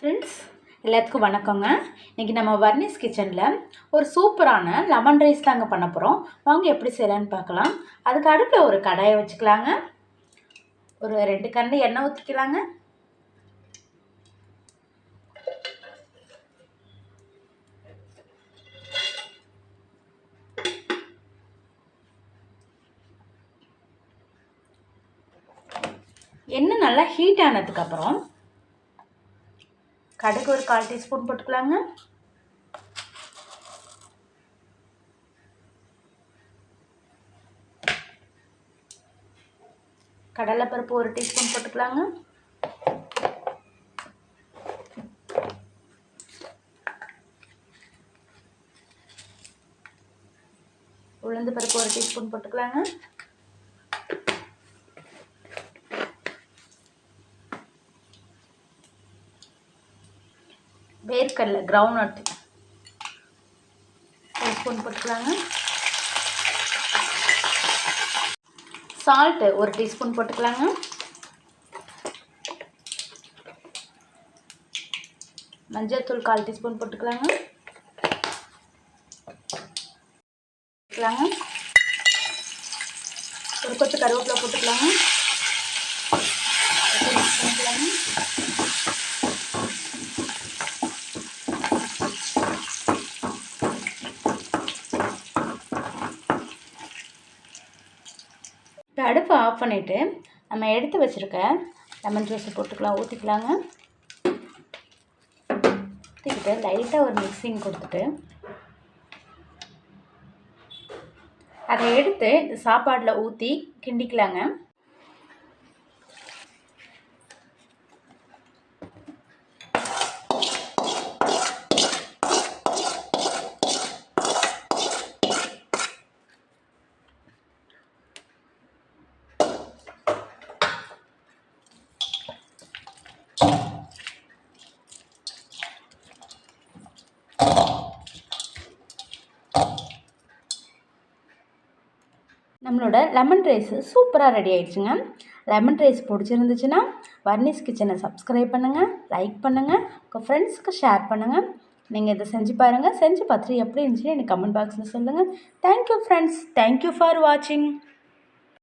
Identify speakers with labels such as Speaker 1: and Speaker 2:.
Speaker 1: Friends எல்லாத்துக்கும் வணக்கங்க. இன்றைக்கி நம்ம வர்னிஸ் கிச்சனில் ஒரு சூப்பரான லெமன் ரைஸ் தாங்க பண்ண போகிறோம். வாங்க எப்படி செய்யலான்னு பார்க்கலாம். அதுக்கு அடுப்பில் ஒரு கடாயை வச்சுக்கலாங்க. ஒரு 2 கரண்டி எண்ணெய் ஊற்றிக்கலாங்க. எண்ணெய் நல்லா ஹீட் ஆனதுக்கப்புறம் கடுகு ஒரு 1/4 டீஸ்பூன் போட்டுக்கலாங்க. கடலைப்பருப்பு 1 டீஸ்பூன் போட்டுக்கலாங்க. உளுந்து பருப்பு 1 டீஸ்பூன் போட்டுக்கலாங்க. வேர்க்கடலை கிரவுண்ட் 1 ஸ்பூன் போட்டுக்கலாங்க. சால்ட்டு 1 டீஸ்பூன் போட்டுக்கலாங்க. மஞ்சள்தூள் 1/4 டீஸ்பூன் போட்டுக்கலாங்க. ஒரு கொத்து கருவேப்பிலை போட்டுக்கலாங்க. இப்போ அடுப்பை ஆஃப் பண்ணிவிட்டு நம்ம எடுத்து வச்சுருக்க லெமன் ஜூஸை ஊற்றிக்கலாங்க. ஊற்றிக்கிட்டு லைட்டாக ஒரு மிக்சிங் கொடுத்துட்டு அதை எடுத்து இந்த சாப்பாடில் ஊற்றி கிண்டிக்கலாங்க. நம்மளோட லெமன் ரைஸ் சூப்பராக ரெடி ஆயிடுச்சுங்க. லெமன் ரைஸ் பிடிச்சிருந்துச்சுன்னா வர்னிஸ் கிச்சனை சப்ஸ்கிரைப் பண்ணுங்கள், லைக் பண்ணுங்கள், உங்கள் ஃப்ரெண்ட்ஸ்க்கு ஷேர் பண்ணுங்கள். நீங்கள் இதை செஞ்சு பாருங்கள். செஞ்சு பார்த்துட்டு எப்படி இருந்துச்சுன்னு எனக்கு கமெண்ட் பாக்ஸில் சொல்லுங்கள். Thank you friends. தேங்க்யூ ஃபார் வாட்சிங்.